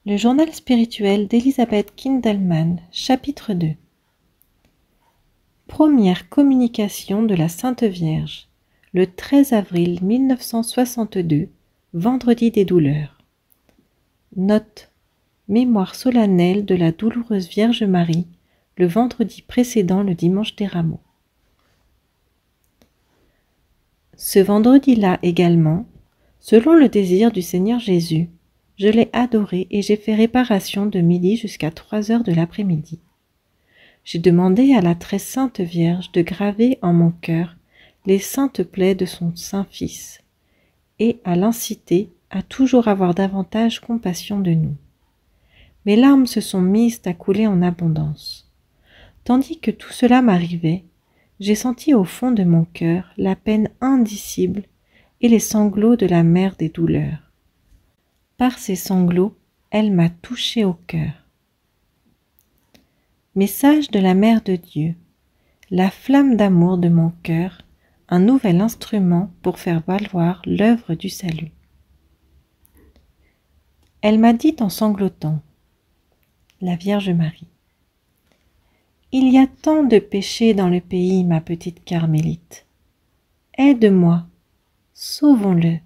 Le journal spirituel d'Elisabeth Kindelman, chapitre 2. Première communication de la Sainte Vierge, le 13 avril 1962, vendredi des douleurs. Note: mémoire solennelle de la douloureuse Vierge Marie, le vendredi précédant le dimanche des Rameaux. Ce vendredi-là également, selon le désir du Seigneur Jésus, je l'ai adoré et j'ai fait réparation de midi jusqu'à 3 heures de l'après-midi. J'ai demandé à la très sainte Vierge de graver en mon cœur les saintes plaies de son Saint-Fils et à l'inciter à toujours avoir davantage compassion de nous. Mes larmes se sont mises à couler en abondance. Tandis que tout cela m'arrivait, j'ai senti au fond de mon cœur la peine indicible et les sanglots de la mère des douleurs. Par ces sanglots, elle m'a touché au cœur. Message de la Mère de Dieu, la flamme d'amour de mon cœur, un nouvel instrument pour faire valoir l'œuvre du salut. Elle m'a dit en sanglotant, la Vierge Marie, « Il y a tant de péchés dans le pays, ma petite Carmélite. Aide-moi, sauvons-le.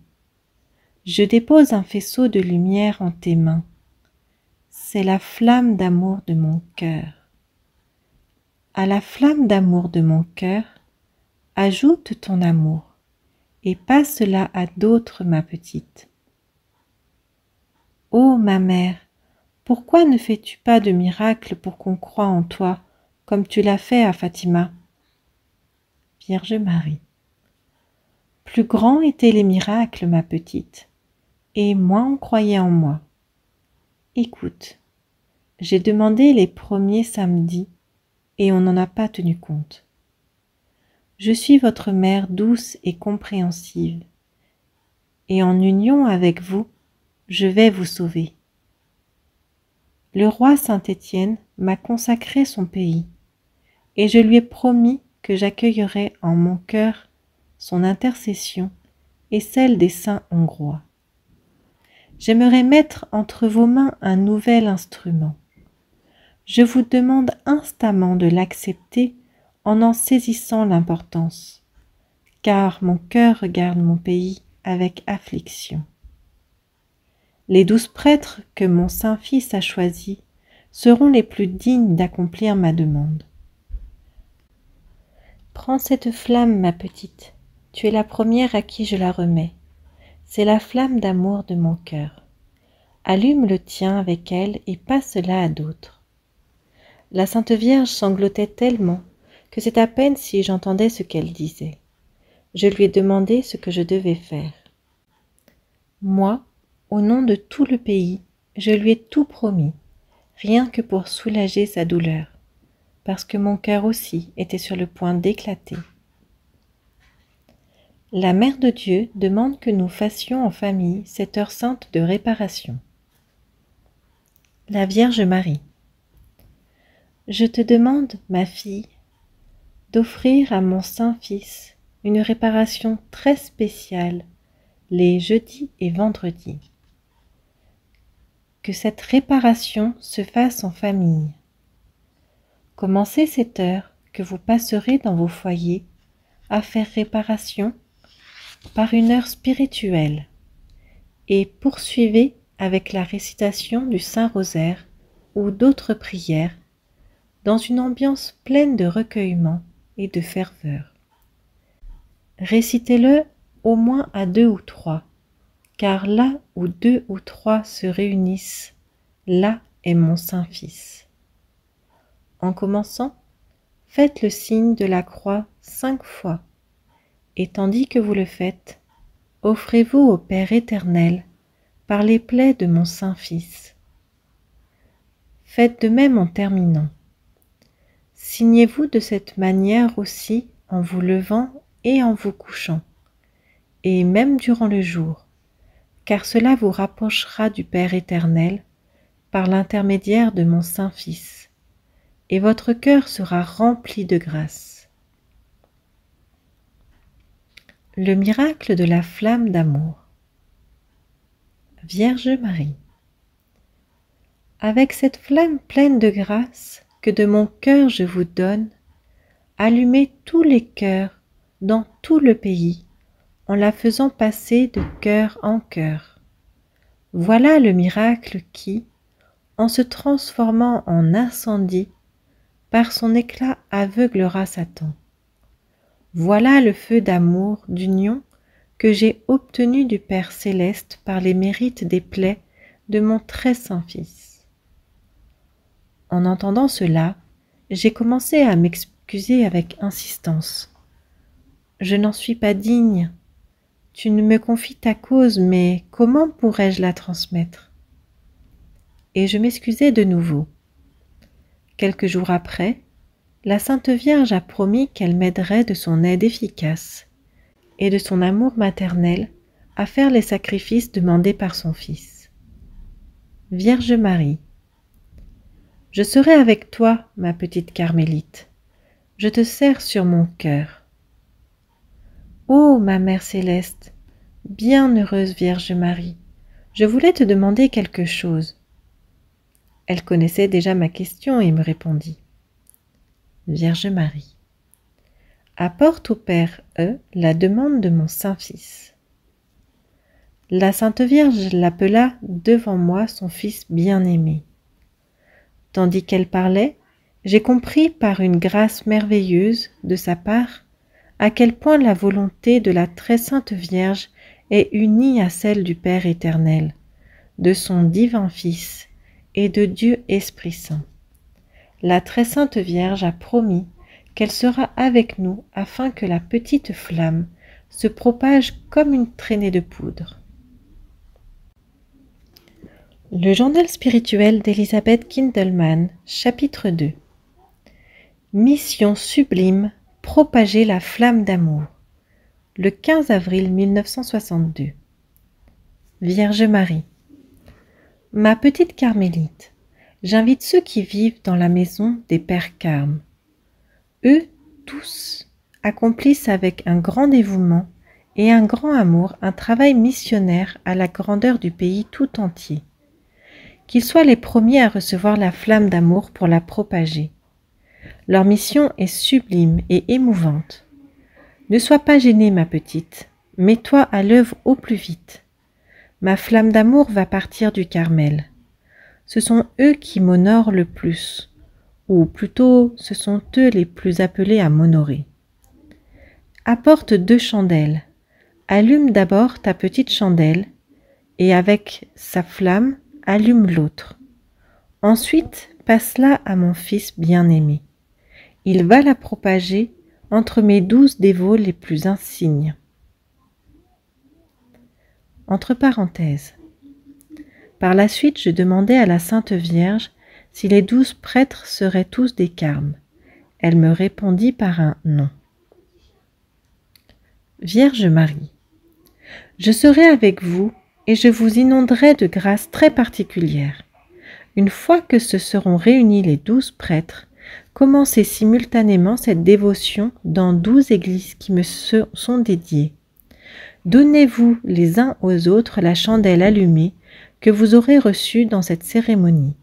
Je dépose un faisceau de lumière en tes mains. C'est la flamme d'amour de mon cœur. À la flamme d'amour de mon cœur, ajoute ton amour et passe-la à d'autres, ma petite. Ô ma mère, pourquoi ne fais-tu pas de miracle pour qu'on croie en toi, comme tu l'as fait à Fatima? Vierge Marie. Plus grands étaient les miracles, ma petite, et moins on croyait en moi. Écoute, j'ai demandé les premiers samedis, et on n'en a pas tenu compte. Je suis votre mère douce et compréhensive, et en union avec vous, je vais vous sauver. Le roi Saint-Étienne m'a consacré son pays, et je lui ai promis que j'accueillerais en mon cœur son intercession et celle des saints hongrois. J'aimerais mettre entre vos mains un nouvel instrument. Je vous demande instamment de l'accepter en saisissant l'importance, car mon cœur regarde mon pays avec affliction. Les 12 prêtres que mon Saint-Fils a choisis seront les plus dignes d'accomplir ma demande. Prends cette flamme, ma petite, tu es la première à qui je la remets. C'est la flamme d'amour de mon cœur. Allume le tien avec elle et passe-la à d'autres. La Sainte Vierge sanglotait tellement que c'est à peine si j'entendais ce qu'elle disait. Je lui ai demandé ce que je devais faire. Moi, au nom de tout le pays, je lui ai tout promis, rien que pour soulager sa douleur, parce que mon cœur aussi était sur le point d'éclater. La Mère de Dieu demande que nous fassions en famille cette heure sainte de réparation. La Vierge Marie. Je te demande, ma fille, d'offrir à mon Saint-Fils une réparation très spéciale les jeudis et vendredis. Que cette réparation se fasse en famille. Commencez cette heure que vous passerez dans vos foyers à faire réparation par une heure spirituelle et poursuivez avec la récitation du Saint-Rosaire ou d'autres prières dans une ambiance pleine de recueillement et de ferveur. Récitez-le au moins à 2 ou 3, car là où 2 ou 3 se réunissent, là est mon Saint-Fils. En commençant, faites le signe de la croix 5 fois, et tandis que vous le faites, offrez-vous au Père éternel par les plaies de mon Saint-Fils. Faites de même en terminant. Signez-vous de cette manière aussi en vous levant et en vous couchant, et même durant le jour, car cela vous rapprochera du Père éternel par l'intermédiaire de mon Saint-Fils, et votre cœur sera rempli de grâce. Le miracle de la flamme d'amour. Vierge Marie. Avec cette flamme pleine de grâce que de mon cœur je vous donne, allumez tous les cœurs dans tout le pays, en la faisant passer de cœur en cœur. Voilà le miracle qui, en se transformant en incendie, par son éclat aveuglera Satan. Voilà le feu d'amour, d'union, que j'ai obtenu du Père céleste par les mérites des plaies de mon très saint Fils. En entendant cela, j'ai commencé à m'excuser avec insistance. Je n'en suis pas digne. Tu ne me confies ta cause, mais comment pourrais-je la transmettre? Et je m'excusai de nouveau. Quelques jours après, la Sainte Vierge a promis qu'elle m'aiderait de son aide efficace et de son amour maternel à faire les sacrifices demandés par son Fils. Vierge Marie, je serai avec toi, ma petite Carmélite. Je te serre sur mon cœur. Ô ma Mère céleste, bienheureuse Vierge Marie, je voulais te demander quelque chose. Elle connaissait déjà ma question et me répondit. Vierge Marie, apporte au Père la demande de mon Saint-Fils. La Sainte Vierge l'appela devant moi son Fils bien-aimé. Tandis qu'elle parlait, j'ai compris par une grâce merveilleuse de sa part à quel point la volonté de la très sainte Vierge est unie à celle du Père éternel, de son divin Fils et de Dieu Esprit Saint. La très sainte Vierge a promis qu'elle sera avec nous afin que la petite flamme se propage comme une traînée de poudre. Le journal spirituel d'Elisabeth Kindelman, chapitre 2. Mission sublime, propager la flamme d'amour. Le 15 avril 1962. Vierge Marie. Ma petite Carmélite, j'invite ceux qui vivent dans la maison des Pères Carmes. Eux tous accomplissent avec un grand dévouement et un grand amour un travail missionnaire à la grandeur du pays tout entier. Qu'ils soient les premiers à recevoir la flamme d'amour pour la propager. Leur mission est sublime et émouvante. Ne sois pas gênée, ma petite, mets-toi à l'œuvre au plus vite. Ma flamme d'amour va partir du Carmel. Ce sont eux qui m'honorent le plus, ou plutôt ce sont eux les plus appelés à m'honorer. Apporte 2 chandelles. Allume d'abord ta petite chandelle, et avec sa flamme, allume l'autre. Ensuite, passe-la à mon Fils bien-aimé. Il va la propager entre mes 12 dévots les plus insignes. Entre parenthèses. Par la suite, je demandai à la Sainte Vierge si les 12 prêtres seraient tous des Carmes. Elle me répondit par un non. Vierge Marie, je serai avec vous et je vous inonderai de grâces très particulières. Une fois que se seront réunis les 12 prêtres, commencez simultanément cette dévotion dans 12 églises qui me sont dédiées. Donnez-vous les uns aux autres la chandelle allumée que vous aurez reçue dans cette cérémonie.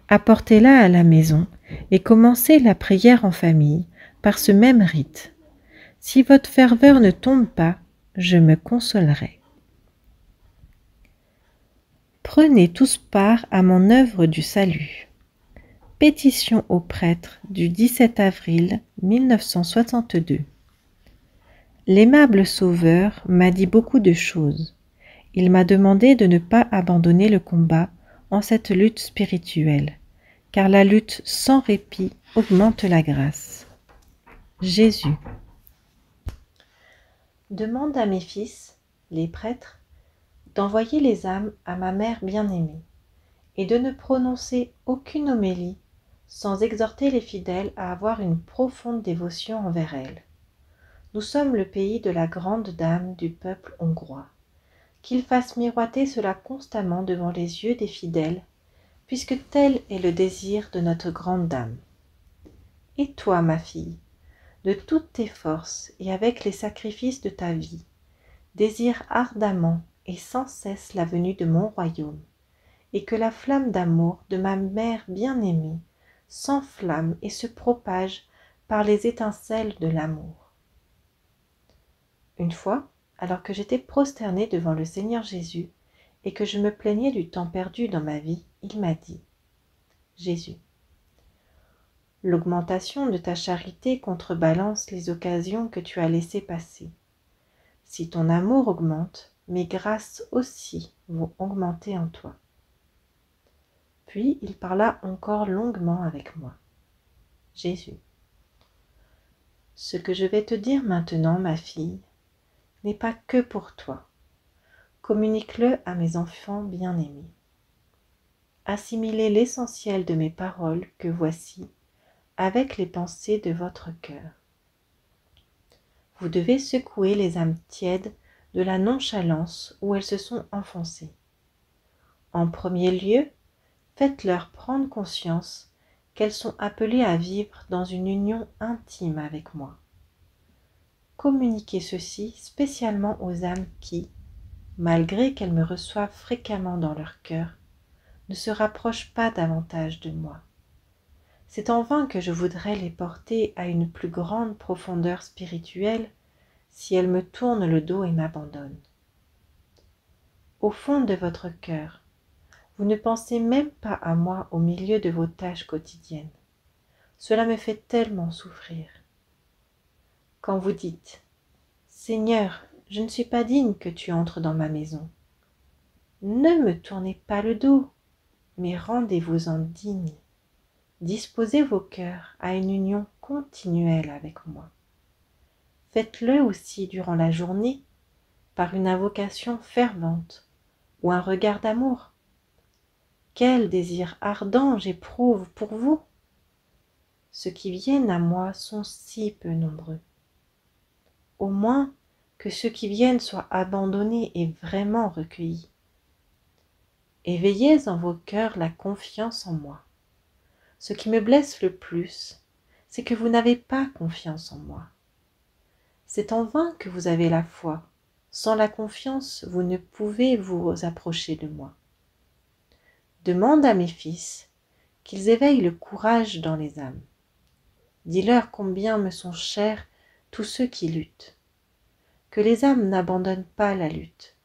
Apportez-la à la maison et commencez la prière en famille par ce même rite. Si votre ferveur ne tombe pas, je me consolerai. Prenez tous part à mon œuvre du salut. Pétition aux prêtres du 17 avril 1962. L'aimable Sauveur m'a dit beaucoup de choses. Il m'a demandé de ne pas abandonner le combat en cette lutte spirituelle, car la lutte sans répit augmente la grâce. Jésus. Demande à mes fils, les prêtres, d'envoyer les âmes à ma mère bien-aimée, et de ne prononcer aucune homélie sans exhorter les fidèles à avoir une profonde dévotion envers elle. Nous sommes le pays de la grande dame du peuple hongrois. Qu'ils fassent miroiter cela constamment devant les yeux des fidèles, puisque tel est le désir de notre grande dame. Et toi, ma fille, de toutes tes forces et avec les sacrifices de ta vie, désire ardemment et sans cesse la venue de mon royaume, et que la flamme d'amour de ma mère bien-aimée s'enflamme et se propage par les étincelles de l'amour. Une fois, alors que j'étais prosternée devant le Seigneur Jésus et que je me plaignais du temps perdu dans ma vie, il m'a dit: Jésus, l'augmentation de ta charité contrebalance les occasions que tu as laissées passer. Si ton amour augmente, mes grâces aussi vont augmenter en toi. Puis il parla encore longuement avec moi. Jésus, ce que je vais te dire maintenant, ma fille, n'est pas que pour toi. Communique-le à mes enfants bien-aimés. Assimilez l'essentiel de mes paroles que voici, avec les pensées de votre cœur. Vous devez secouer les âmes tièdes de la nonchalance où elles se sont enfoncées. En premier lieu, faites-leur prendre conscience qu'elles sont appelées à vivre dans une union intime avec moi. Communiquez ceci spécialement aux âmes qui, malgré qu'elles me reçoivent fréquemment dans leur cœur, ne se rapprochent pas davantage de moi. C'est en vain que je voudrais les porter à une plus grande profondeur spirituelle si elles me tournent le dos et m'abandonnent. Au fond de votre cœur, vous ne pensez même pas à moi au milieu de vos tâches quotidiennes. Cela me fait tellement souffrir. Quand vous dites « Seigneur, je ne suis pas digne que tu entres dans ma maison », ne me tournez pas le dos, mais rendez-vous-en digne. Disposez vos cœurs à une union continuelle avec moi. Faites-le aussi durant la journée, par une invocation fervente ou un regard d'amour. Quel désir ardent j'éprouve pour vous! Ceux qui viennent à moi sont si peu nombreux. Au moins que ceux qui viennent soient abandonnés et vraiment recueillis. Éveillez en vos cœurs la confiance en moi. Ce qui me blesse le plus, c'est que vous n'avez pas confiance en moi. C'est en vain que vous avez la foi. Sans la confiance, vous ne pouvez vous approcher de moi. Demande à mes fils qu'ils éveillent le courage dans les âmes. Dis-leur combien me sont chers tous ceux qui luttent. Que les âmes n'abandonnent pas la lutte,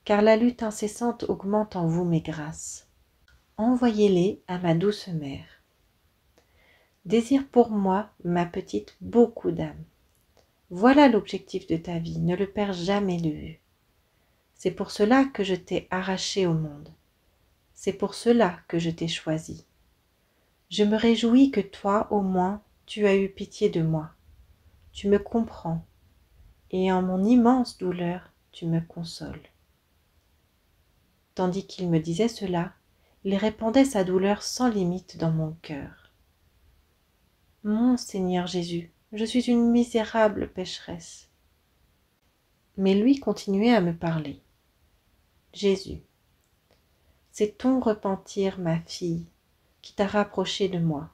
car la lutte incessante augmente en vous mes grâces. Envoyez-les à ma douce mère. Désire pour moi, ma petite, beaucoup d'âmes. Voilà l'objectif de ta vie, ne le perds jamais de vue. C'est pour cela que je t'ai arraché au monde. C'est pour cela que je t'ai choisi. Je me réjouis que toi, au moins, tu as eu pitié de moi. Tu me comprends, et en mon immense douleur, tu me consoles. Tandis qu'il me disait cela, il répandait sa douleur sans limite dans mon cœur. Mon Seigneur Jésus, je suis une misérable pécheresse. Mais lui continuait à me parler. Jésus, c'est ton repentir, ma fille, qui t'a rapproché de moi.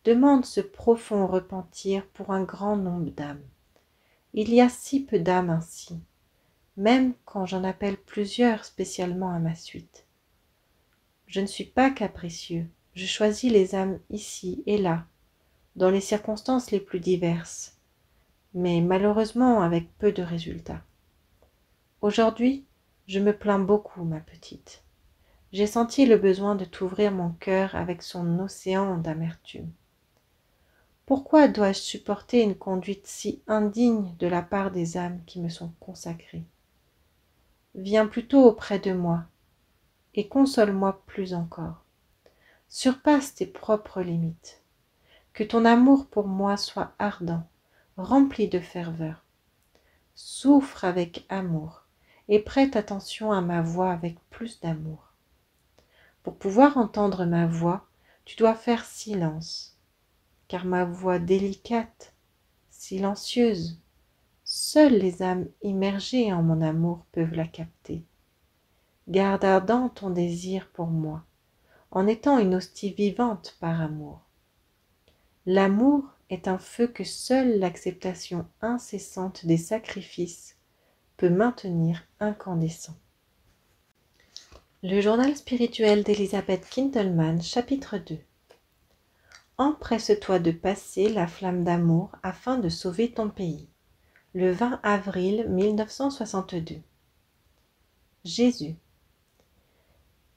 Demande ce profond repentir pour un grand nombre d'âmes. Il y a si peu d'âmes ainsi, même quand j'en appelle plusieurs spécialement à ma suite. Je ne suis pas capricieux, je choisis les âmes ici et là, dans les circonstances les plus diverses, mais malheureusement avec peu de résultats. Aujourd'hui, je me plains beaucoup, ma petite. J'ai senti le besoin de t'ouvrir mon cœur avec son océan d'amertume. Pourquoi dois-je supporter une conduite si indigne de la part des âmes qui me sont consacrées? Viens plutôt auprès de moi et console-moi plus encore. Surpasse tes propres limites. Que ton amour pour moi soit ardent, rempli de ferveur. Souffre avec amour et prête attention à ma voix avec plus d'amour. Pour pouvoir entendre ma voix, tu dois faire silence, car ma voix délicate, silencieuse, seules les âmes immergées en mon amour peuvent la capter. Garde ardent ton désir pour moi, en étant une hostie vivante par amour. L'amour est un feu que seule l'acceptation incessante des sacrifices peut maintenir incandescent. Le journal spirituel d'Elizabeth Kintelman, chapitre 2. Empresse-toi de passer la flamme d'amour afin de sauver ton pays. Le 20 avril 1962. Jésus.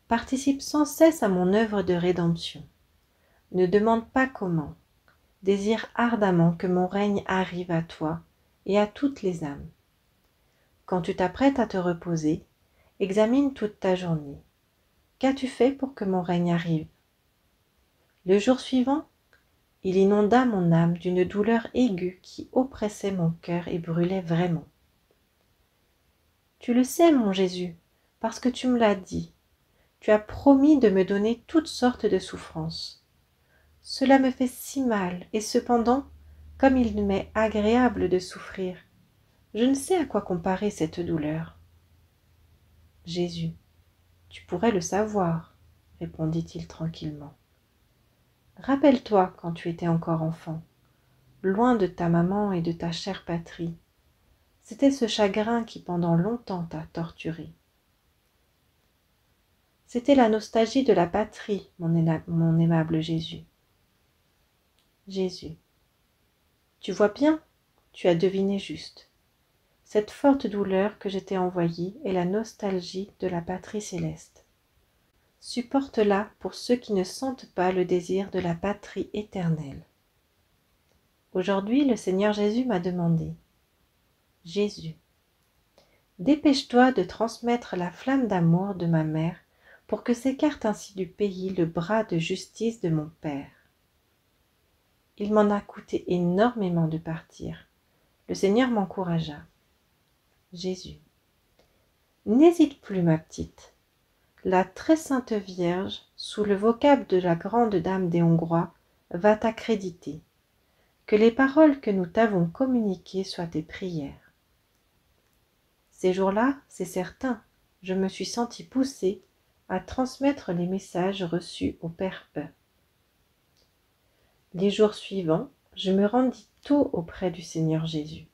Participe sans cesse à mon œuvre de rédemption. Ne demande pas comment. Désire ardemment que mon règne arrive à toi et à toutes les âmes. Quand tu t'apprêtes à te reposer, examine toute ta journée. Qu'as-tu fait pour que mon règne arrive? Le jour suivant, il inonda mon âme d'une douleur aiguë qui oppressait mon cœur et brûlait vraiment. Tu le sais, mon Jésus, parce que tu me l'as dit. Tu as promis de me donner toutes sortes de souffrances. Cela me fait si mal, et cependant, comme il m'est agréable de souffrir, je ne sais à quoi comparer cette douleur. Jésus, tu pourrais le savoir, répondit-il tranquillement. Rappelle-toi quand tu étais encore enfant, loin de ta maman et de ta chère patrie. C'était ce chagrin qui pendant longtemps t'a torturé. C'était la nostalgie de la patrie, mon aimable Jésus. Jésus, tu vois bien, tu as deviné juste. Cette forte douleur que je t'ai envoyée est la nostalgie de la patrie céleste. Supporte-la pour ceux qui ne sentent pas le désir de la patrie éternelle. Aujourd'hui, le Seigneur Jésus m'a demandé, Jésus, dépêche-toi de transmettre la flamme d'amour de ma mère pour que s'écarte ainsi du pays le bras de justice de mon Père. Il m'en a coûté énormément de partir. Le Seigneur m'encouragea. Jésus. N'hésite plus, ma petite. La très sainte Vierge, sous le vocable de la grande dame des Hongrois, va t'accréditer. Que les paroles que nous t'avons communiquées soient tes prières. Ces jours-là, c'est certain, je me suis sentie poussée à transmettre les messages reçus au Père E. Les jours suivants, je me rendis tôt auprès du Seigneur Jésus.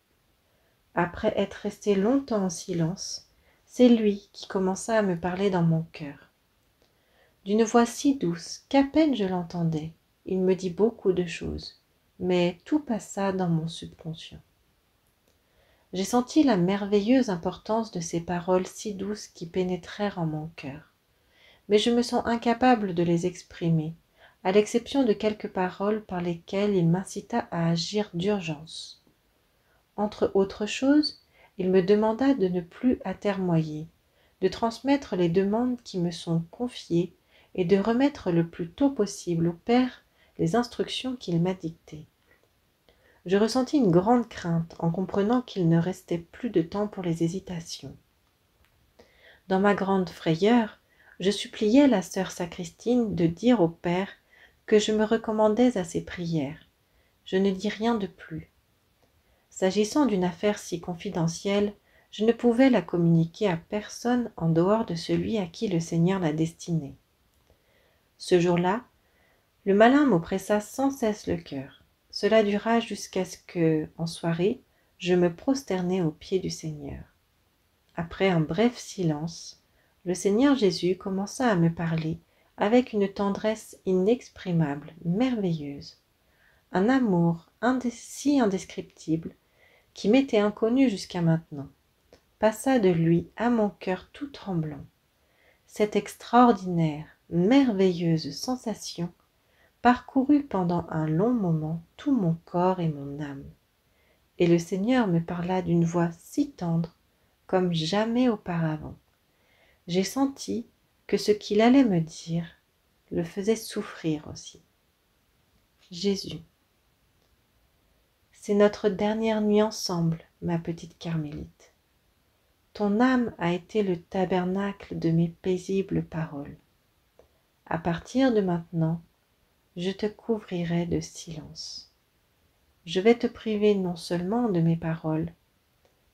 Après être resté longtemps en silence, c'est lui qui commença à me parler dans mon cœur. D'une voix si douce qu'à peine je l'entendais, il me dit beaucoup de choses, mais tout passa dans mon subconscient. J'ai senti la merveilleuse importance de ces paroles si douces qui pénétrèrent en mon cœur, mais je me sens incapable de les exprimer, à l'exception de quelques paroles par lesquelles il m'incita à agir d'urgence. Entre autres choses, il me demanda de ne plus atermoyer, de transmettre les demandes qui me sont confiées et de remettre le plus tôt possible au Père les instructions qu'il m'a dictées. Je ressentis une grande crainte en comprenant qu'il ne restait plus de temps pour les hésitations. Dans ma grande frayeur, je suppliai la sœur Sacristine de dire au Père que je me recommandais à ses prières. Je ne dis rien de plus. S'agissant d'une affaire si confidentielle, je ne pouvais la communiquer à personne en dehors de celui à qui le Seigneur la destinait. Ce jour-là, le malin m'oppressa sans cesse le cœur. Cela dura jusqu'à ce que, en soirée, je me prosternai aux pieds du Seigneur. Après un bref silence, le Seigneur Jésus commença à me parler avec une tendresse inexprimable, merveilleuse. Un amour si indescriptible, qui m'était inconnu jusqu'à maintenant, passa de lui à mon cœur tout tremblant. Cette extraordinaire, merveilleuse sensation parcourut pendant un long moment tout mon corps et mon âme. Et le Seigneur me parla d'une voix si tendre comme jamais auparavant. J'ai senti que ce qu'il allait me dire le faisait souffrir aussi. Jésus. C'est notre dernière nuit ensemble, ma petite Carmélite. Ton âme a été le tabernacle de mes paisibles paroles. À partir de maintenant, je te couvrirai de silence. Je vais te priver non seulement de mes paroles,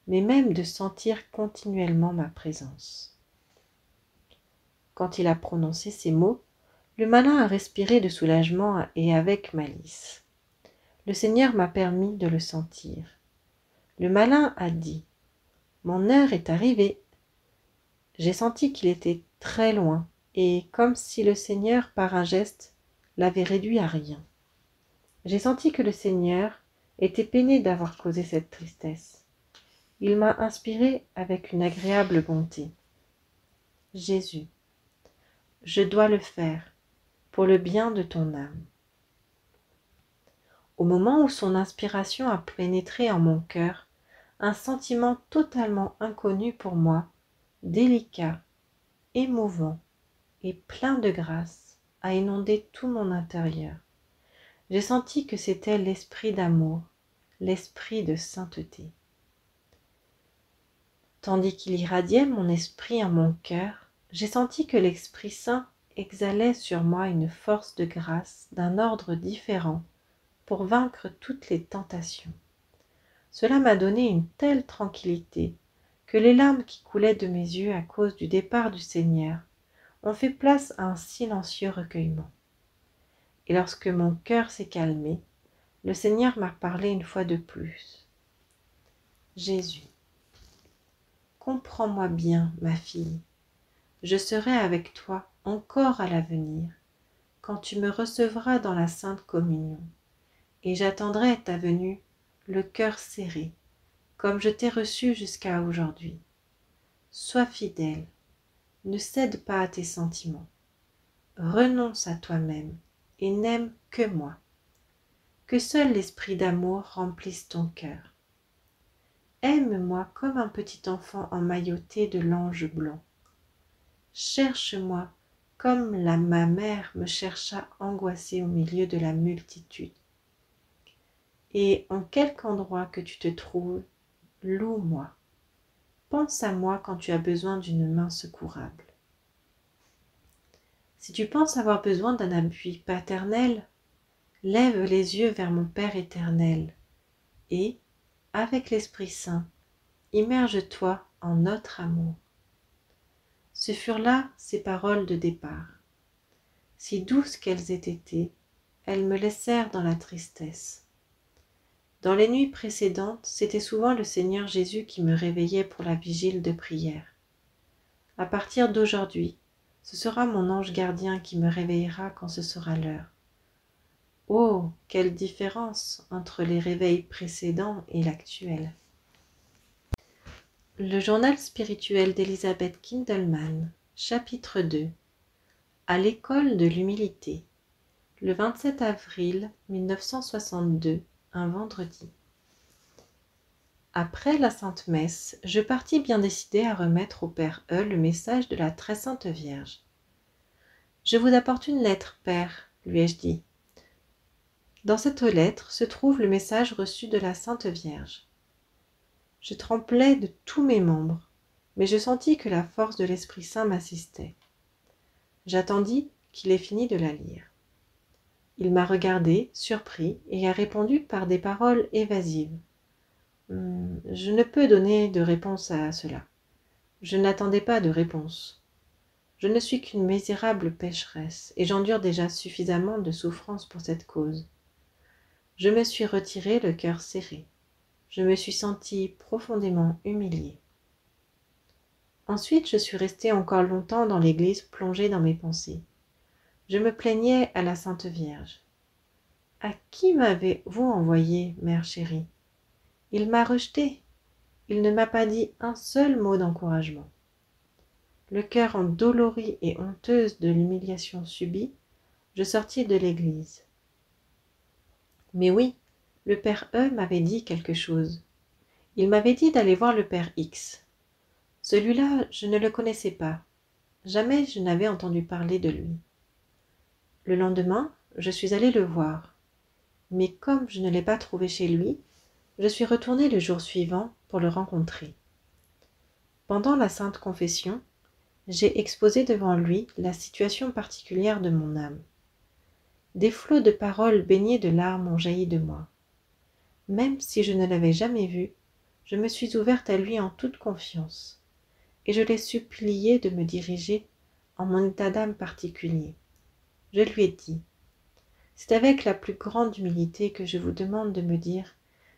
mais même de sentir continuellement ma présence. Quand il a prononcé ces mots, le malin a respiré de soulagement et avec malice. Le Seigneur m'a permis de le sentir. Le malin a dit « Mon heure est arrivée ». J'ai senti qu'il était très loin, et comme si le Seigneur, par un geste, l'avait réduit à rien. J'ai senti que le Seigneur était peiné d'avoir causé cette tristesse. Il m'a inspiré avec une agréable bonté. Jésus, je dois le faire pour le bien de ton âme. Au moment où son inspiration a pénétré en mon cœur, un sentiment totalement inconnu pour moi, délicat, émouvant et plein de grâce, a inondé tout mon intérieur. J'ai senti que c'était l'esprit d'amour, l'esprit de sainteté. Tandis qu'il irradiait mon esprit en mon cœur, j'ai senti que l'Esprit Saint exhalait sur moi une force de grâce d'un ordre différent pour vaincre toutes les tentations. Cela m'a donné une telle tranquillité que les larmes qui coulaient de mes yeux à cause du départ du Seigneur ont fait place à un silencieux recueillement. Et lorsque mon cœur s'est calmé, le Seigneur m'a parlé une fois de plus. Jésus, comprends-moi bien, ma fille, je serai avec toi encore à l'avenir, quand tu me recevras dans la Sainte Communion, et j'attendrai ta venue, le cœur serré, comme je t'ai reçu jusqu'à aujourd'hui. Sois fidèle, ne cède pas à tes sentiments, renonce à toi-même et n'aime que moi. Que seul l'esprit d'amour remplisse ton cœur. Aime-moi comme un petit enfant emmailloté de l'ange blanc. Cherche-moi comme ma mère me chercha angoissée au milieu de la multitude. Et en quelque endroit que tu te trouves, loue-moi. Pense à moi quand tu as besoin d'une main secourable. Si tu penses avoir besoin d'un appui paternel, lève les yeux vers mon Père éternel et, avec l'Esprit Saint, immerge-toi en notre amour. Ce furent là ses paroles de départ. Si douces qu'elles aient été, elles me laissèrent dans la tristesse. Dans les nuits précédentes, c'était souvent le Seigneur Jésus qui me réveillait pour la vigile de prière. À partir d'aujourd'hui, ce sera mon ange gardien qui me réveillera quand ce sera l'heure. Oh, quelle différence entre les réveils précédents et l'actuel. Le journal spirituel d'Elizabeth Kindelman, chapitre 2. À l'école de l'humilité. Le 27 avril 1962, un vendredi. Après la Sainte Messe, je partis bien décidé à remettre au Père E le message de la Très Sainte Vierge. « Je vous apporte une lettre, Père, lui ai-je dit. Dans cette lettre se trouve le message reçu de la Sainte Vierge. Je tremblais de tous mes membres, mais je sentis que la force de l'Esprit Saint m'assistait. J'attendis qu'il ait fini de la lire. Il m'a regardé, surpris, et a répondu par des paroles évasives. « Je ne peux donner de réponse à cela. Je n'attendais pas de réponse. Je ne suis qu'une misérable pécheresse, et j'endure déjà suffisamment de souffrance pour cette cause. Je me suis retiré le cœur serré. Je me suis senti profondément humilié. Ensuite, je suis resté encore longtemps dans l'église plongé dans mes pensées. Je me plaignais à la Sainte Vierge. « À qui m'avez-vous envoyé, mère chérie ? Il m'a rejeté. Il ne m'a pas dit un seul mot d'encouragement. » Le cœur endolori et honteuse de l'humiliation subie, je sortis de l'église. Mais oui, le Père E m'avait dit quelque chose. Il m'avait dit d'aller voir le Père X. Celui-là, je ne le connaissais pas. Jamais je n'avais entendu parler de lui. Le lendemain, je suis allée le voir. Mais comme je ne l'ai pas trouvé chez lui, je suis retournée le jour suivant pour le rencontrer. Pendant la Sainte Confession, j'ai exposé devant lui la situation particulière de mon âme. Des flots de paroles baignées de larmes ont jailli de moi. Même si je ne l'avais jamais vu, je me suis ouverte à lui en toute confiance, et je l'ai supplié de me diriger en mon état d'âme particulier. Je lui ai dit « C'est avec la plus grande humilité que je vous demande de me dire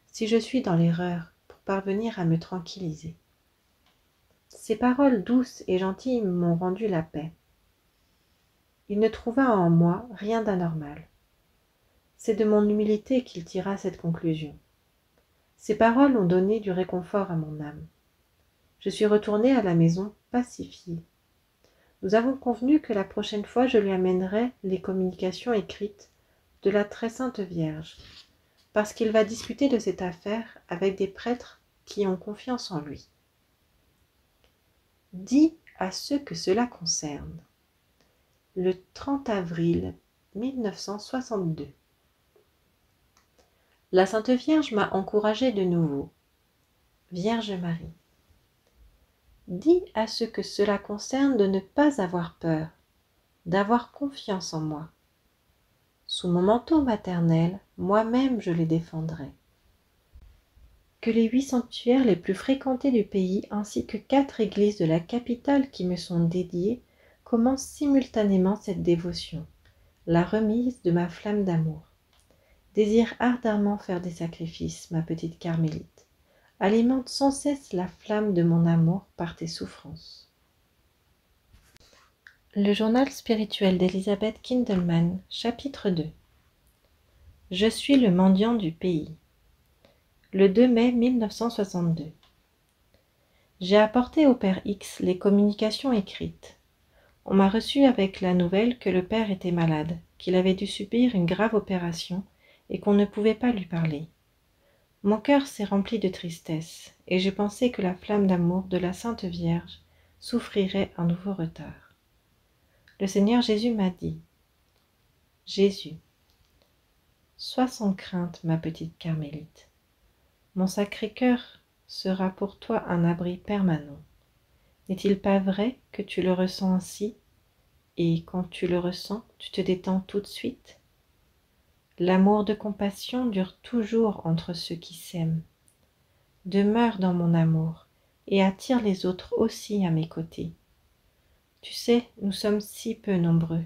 si je suis dans l'erreur pour parvenir à me tranquilliser. » Ces paroles douces et gentilles m'ont rendu la paix. Il ne trouva en moi rien d'anormal. C'est de mon humilité qu'il tira cette conclusion. Ces paroles ont donné du réconfort à mon âme. Je suis retournée à la maison pacifiée. Nous avons convenu que la prochaine fois je lui amènerai les communications écrites de la très sainte Vierge, parce qu'il va discuter de cette affaire avec des prêtres qui ont confiance en lui. Dis à ceux que cela concerne. Le 30 avril 1962. La Sainte Vierge m'a encouragée de nouveau. Vierge Marie. Dis à ceux que cela concerne de ne pas avoir peur, d'avoir confiance en moi. Sous mon manteau maternel, moi-même je les défendrai. Que les 8 sanctuaires les plus fréquentés du pays ainsi que 4 églises de la capitale qui me sont dédiées commencent simultanément cette dévotion, la remise de ma flamme d'amour. Désire ardemment faire des sacrifices, ma petite carmélite. Alimente sans cesse la flamme de mon amour par tes souffrances. Le journal spirituel d'Elisabeth Kindelmann, chapitre 2. Je suis le mendiant du pays. Le 2 mai 1962. J'ai apporté au père X les communications écrites. On m'a reçu avec la nouvelle que le père était malade, qu'il avait dû subir une grave opération et qu'on ne pouvait pas lui parler. Mon cœur s'est rempli de tristesse, et j'ai pensé que la flamme d'amour de la Sainte Vierge souffrirait un nouveau retard. Le Seigneur Jésus m'a dit : « Jésus, sois sans crainte, ma petite carmélite. Mon Sacré-Cœur sera pour toi un abri permanent. N'est-il pas vrai que tu le ressens ainsi, et quand tu le ressens, tu te détends tout de suite ? L'amour de compassion dure toujours entre ceux qui s'aiment. Demeure dans mon amour et attire les autres aussi à mes côtés. Tu sais, nous sommes si peu nombreux.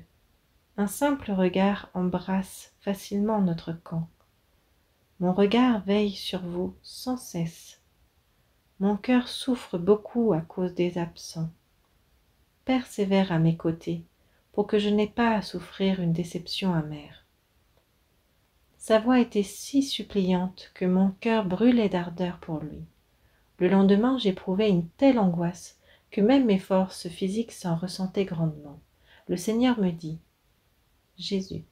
Un simple regard embrasse facilement notre camp. Mon regard veille sur vous sans cesse. Mon cœur souffre beaucoup à cause des absents. Persévère à mes côtés pour que je n'aie pas à souffrir une déception amère. Sa voix était si suppliante que mon cœur brûlait d'ardeur pour lui. Le lendemain, j'éprouvais une telle angoisse que même mes forces physiques s'en ressentaient grandement. Le Seigneur me dit : « Jésus,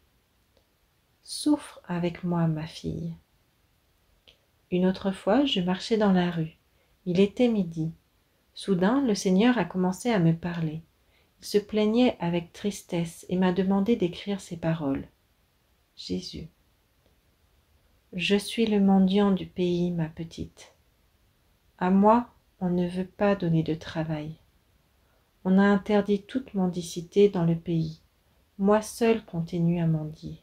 souffre avec moi, ma fille. » Une autre fois, je marchais dans la rue. Il était midi. Soudain, le Seigneur a commencé à me parler. Il se plaignait avec tristesse et m'a demandé d'écrire ces paroles. Jésus. Je suis le mendiant du pays, ma petite. À moi, on ne veut pas donner de travail. On a interdit toute mendicité dans le pays. Moi seul continue à mendier.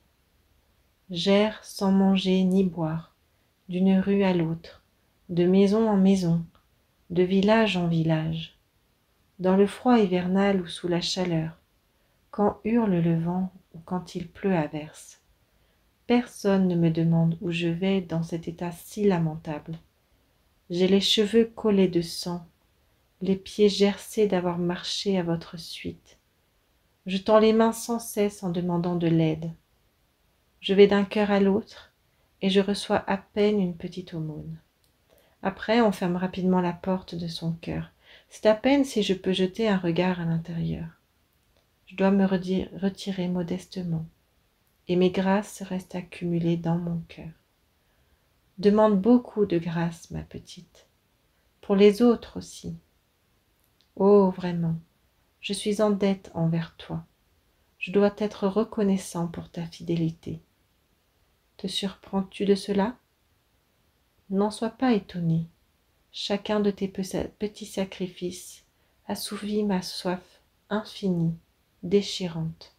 J'erre sans manger ni boire, d'une rue à l'autre, de maison en maison, de village en village, dans le froid hivernal ou sous la chaleur, quand hurle le vent ou quand il pleut à verse. Personne ne me demande où je vais dans cet état si lamentable. J'ai les cheveux collés de sang, les pieds gercés d'avoir marché à votre suite. Je tends les mains sans cesse en demandant de l'aide. Je vais d'un cœur à l'autre et je reçois à peine une petite aumône. Après, on ferme rapidement la porte de son cœur. C'est à peine si je peux jeter un regard à l'intérieur. Je dois me retirer modestement, et mes grâces restent accumulées dans mon cœur. Demande beaucoup de grâce, ma petite, pour les autres aussi. Oh, vraiment, je suis en dette envers toi. Je dois t'être reconnaissant pour ta fidélité. Te surprends-tu de cela ? N'en sois pas étonné. Chacun de tes petits sacrifices assouvit ma soif infinie, déchirante.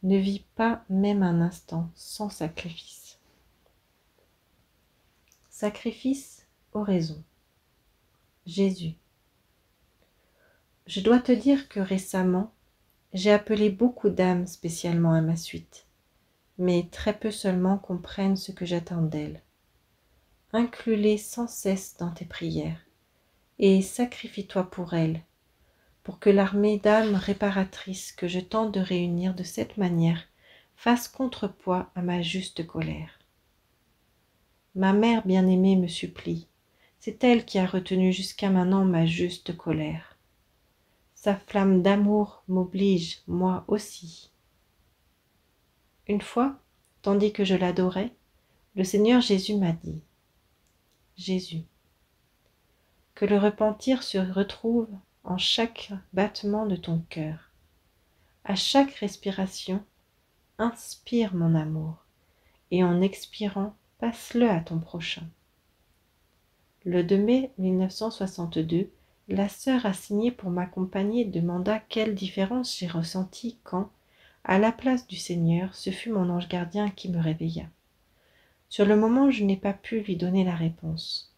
Ne vis pas même un instant sans sacrifice. Sacrifice, oraison. Jésus. Je dois te dire que récemment, j'ai appelé beaucoup d'âmes spécialement à ma suite, mais très peu seulement comprennent ce que j'attends d'elles. Inclus-les sans cesse dans tes prières, et sacrifie-toi pour elle, pour que l'armée d'âmes réparatrices que je tente de réunir de cette manière fasse contrepoids à ma juste colère. Ma mère bien-aimée me supplie, c'est elle qui a retenu jusqu'à maintenant ma juste colère. Sa flamme d'amour m'oblige, moi aussi. Une fois, tandis que je l'adorais, le Seigneur Jésus m'a dit, Jésus, que le repentir se retrouve en chaque battement de ton cœur. À chaque respiration, inspire mon amour, et en expirant, passe-le à ton prochain. Le 2 mai 1962, la sœur assignée pour m'accompagner demanda quelle différence j'ai ressentie quand, à la place du Seigneur, ce fut mon ange gardien qui me réveilla. Sur le moment, je n'ai pas pu lui donner la réponse.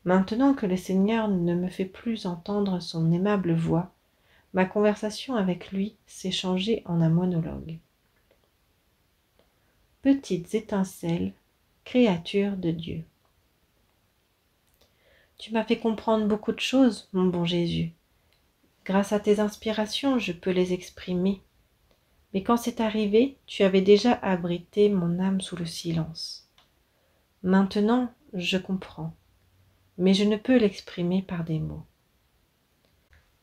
Maintenant que le Seigneur ne me fait plus entendre son aimable voix, ma conversation avec lui s'est changée en un monologue. Petites étincelles, créatures de Dieu. Tu m'as fait comprendre beaucoup de choses, mon bon Jésus. Grâce à tes inspirations, je peux les exprimer. Mais quand c'est arrivé, tu avais déjà abrité mon âme sous le silence. Maintenant, je comprends, mais je ne peux l'exprimer par des mots.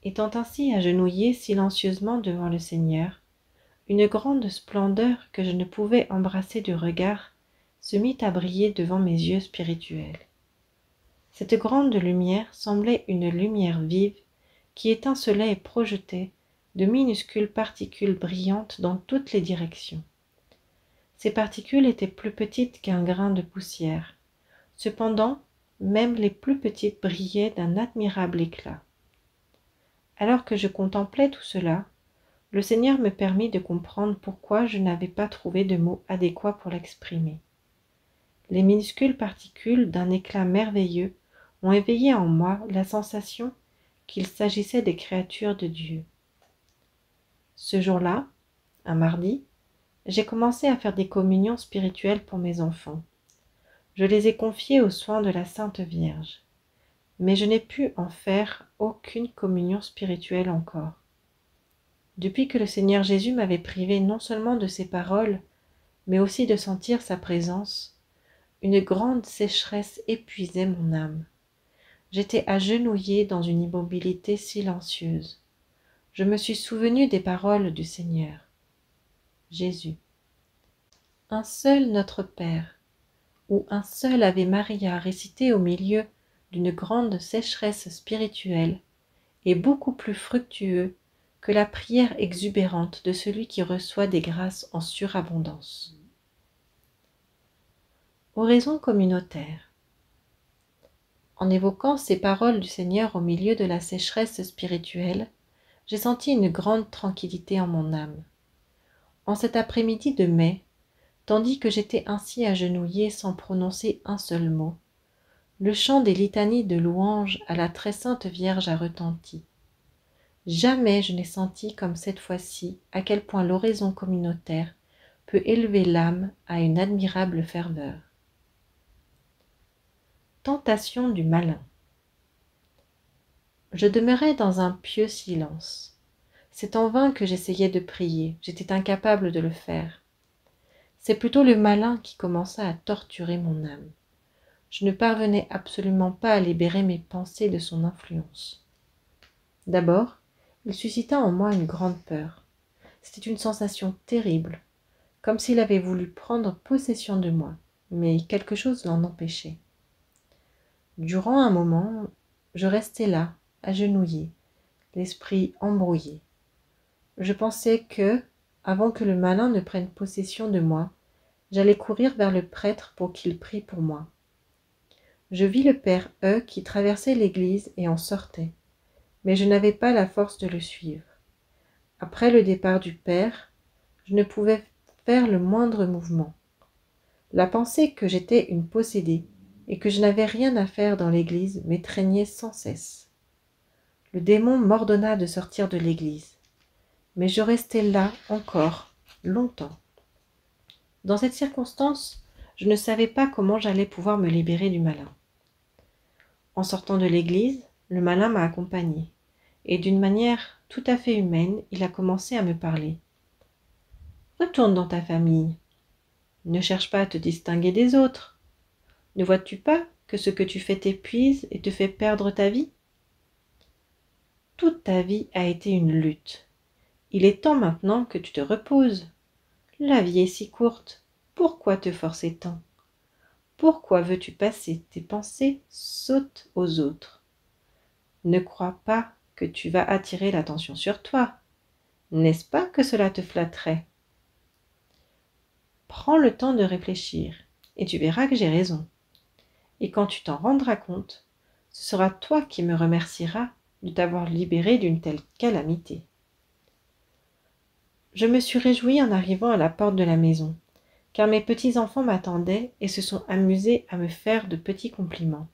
Étant ainsi agenouillé silencieusement devant le Seigneur, une grande splendeur que je ne pouvais embrasser du regard se mit à briller devant mes yeux spirituels. Cette grande lumière semblait une lumière vive qui étincelait et projetait de minuscules particules brillantes dans toutes les directions. Ces particules étaient plus petites qu'un grain de poussière. Cependant, même les plus petites brillaient d'un admirable éclat. Alors que je contemplais tout cela, le Seigneur me permit de comprendre pourquoi je n'avais pas trouvé de mots adéquats pour l'exprimer. Les minuscules particules d'un éclat merveilleux ont éveillé en moi la sensation qu'il s'agissait des créatures de Dieu. Ce jour-là, un mardi, j'ai commencé à faire des communions spirituelles pour mes enfants. Je les ai confiés aux soins de la Sainte Vierge, mais je n'ai pu en faire aucune communion spirituelle encore. Depuis que le Seigneur Jésus m'avait privé non seulement de ses paroles, mais aussi de sentir sa présence, une grande sécheresse épuisait mon âme. J'étais agenouillée dans une immobilité silencieuse. Je me suis souvenu des paroles du Seigneur. Jésus. Un seul Notre Père, ou un seul Ave Maria récité au milieu d'une grande sécheresse spirituelle est beaucoup plus fructueux que la prière exubérante de celui qui reçoit des grâces en surabondance. Oraison communautaire. En évoquant ces paroles du Seigneur au milieu de la sécheresse spirituelle, j'ai senti une grande tranquillité en mon âme. En cet après-midi de mai, tandis que j'étais ainsi agenouillée sans prononcer un seul mot, le chant des litanies de louange à la très sainte Vierge a retenti. Jamais je n'ai senti comme cette fois-ci à quel point l'oraison communautaire peut élever l'âme à une admirable ferveur. Tentation du malin. Je demeurais dans un pieux silence. C'est en vain que j'essayais de prier, j'étais incapable de le faire. C'est plutôt le malin qui commença à torturer mon âme. Je ne parvenais absolument pas à libérer mes pensées de son influence. D'abord, il suscita en moi une grande peur. C'était une sensation terrible, comme s'il avait voulu prendre possession de moi, mais quelque chose l'en empêchait. Durant un moment, je restai là, agenouillée, l'esprit embrouillé. Je pensais que, avant que le malin ne prenne possession de moi, j'allais courir vers le prêtre pour qu'il prie pour moi. Je vis le père E qui traversait l'église et en sortait, mais je n'avais pas la force de le suivre. Après le départ du père, je ne pouvais faire le moindre mouvement. La pensée que j'étais une possédée et que je n'avais rien à faire dans l'église m'étreignait sans cesse. Le démon m'ordonna de sortir de l'église, mais je restai là encore longtemps. Dans cette circonstance, je ne savais pas comment j'allais pouvoir me libérer du malin. En sortant de l'église, le malin m'a accompagné, et d'une manière tout à fait humaine, il a commencé à me parler. « Retourne dans ta famille. Ne cherche pas à te distinguer des autres. Ne vois-tu pas que ce que tu fais t'épuise et te fait perdre ta vie? Toute ta vie a été une lutte. Il est temps maintenant que tu te reposes. La vie est si courte. Pourquoi te forcer tant? Pourquoi veux-tu passer tes pensées sottes aux autres? Ne crois pas que tu vas attirer l'attention sur toi. N'est-ce pas que cela te flatterait? Prends le temps de réfléchir, et tu verras que j'ai raison. Et quand tu t'en rendras compte, ce sera toi qui me remercieras de t'avoir libéré d'une telle calamité. » Je me suis réjouie en arrivant à la porte de la maison, car mes petits-enfants m'attendaient et se sont amusés à me faire de petits compliments.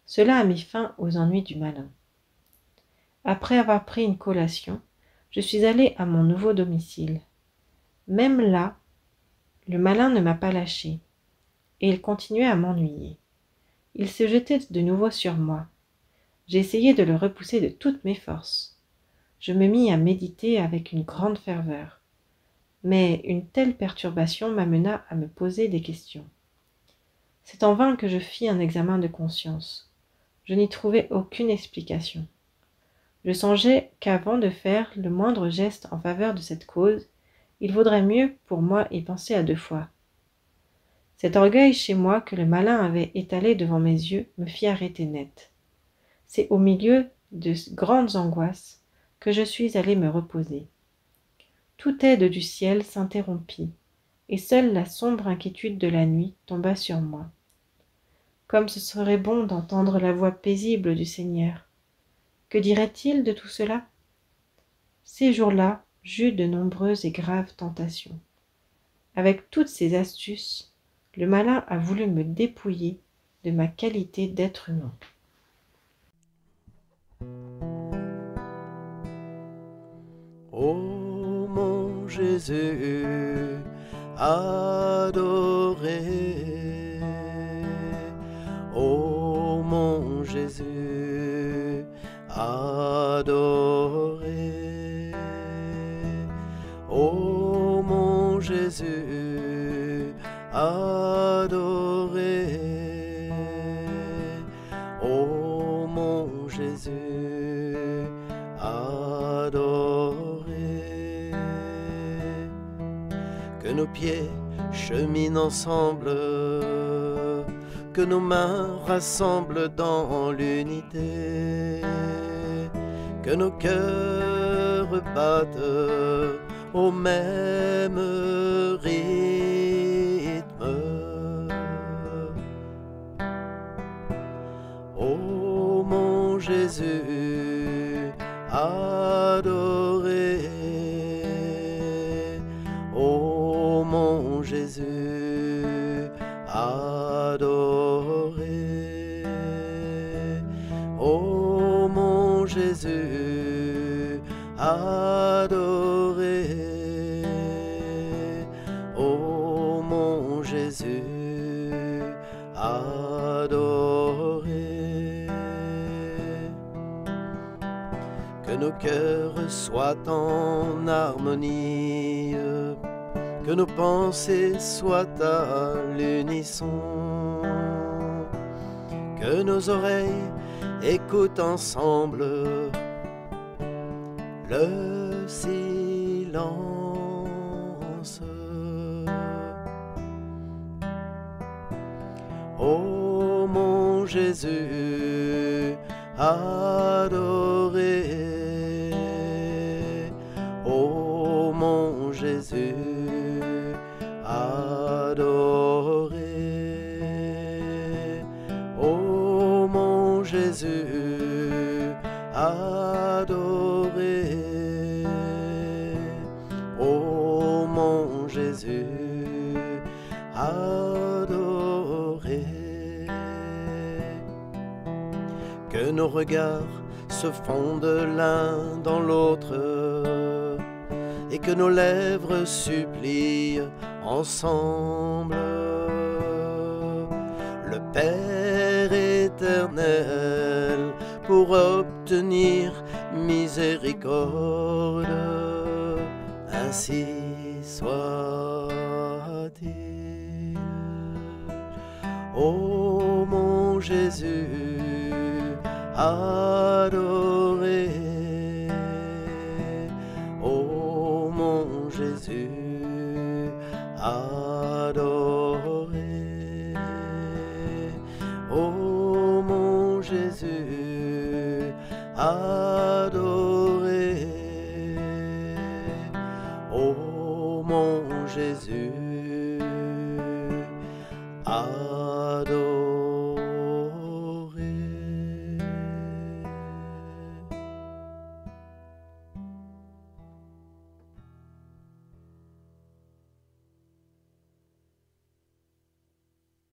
Cela a mis fin aux ennuis du malin. Après avoir pris une collation, je suis allée à mon nouveau domicile. Même là, le malin ne m'a pas lâché, et il continuait à m'ennuyer. Il se jetait de nouveau sur moi. J'ai essayé de le repousser de toutes mes forces. Je me mis à méditer avec une grande ferveur. Mais une telle perturbation m'amena à me poser des questions. C'est en vain que je fis un examen de conscience. Je n'y trouvai aucune explication. Je songeais qu'avant de faire le moindre geste en faveur de cette cause, il vaudrait mieux pour moi y penser à 2 fois. Cet orgueil chez moi que le malin avait étalé devant mes yeux me fit arrêter net. C'est au milieu de grandes angoisses que je suis allée me reposer. Toute aide du ciel s'interrompit, et seule la sombre inquiétude de la nuit tomba sur moi. Comme ce serait bon d'entendre la voix paisible du Seigneur. Que dirait-il de tout cela? Ces jours-là, j'eus de nombreuses et graves tentations. Avec toutes ces astuces, le malin a voulu me dépouiller de ma qualité d'être humain. Ô mon Jésus adoré, ô mon Jésus adoré, ô mon Jésus adoré, ô mon Jésus adoré. Que nos pieds cheminent ensemble, que nos mains rassemblent dans l'unité, que nos cœurs battent au même rythme. Ô mon Jésus adoré, ô mon Jésus adoré, ô mon Jésus adoré, ô mon Jésus adoré. Que nos cœurs soient en harmonie, que nos pensées soient à l'unisson, que nos oreilles écoutent ensemble le silence. Ô mon Jésus adoré, ô mon Jésus adoré, ô mon Jésus adoré, ô mon Jésus adoré. Que nos regards se fondent l'un dans l'autre et que nos lèvres supplient ensemble le Père éternel pour obtenir miséricorde. Ainsi soit-il. Ô mon Jésus adoré, ô mon Jésus adoré, ô mon Jésus adoré, ô mon Jésus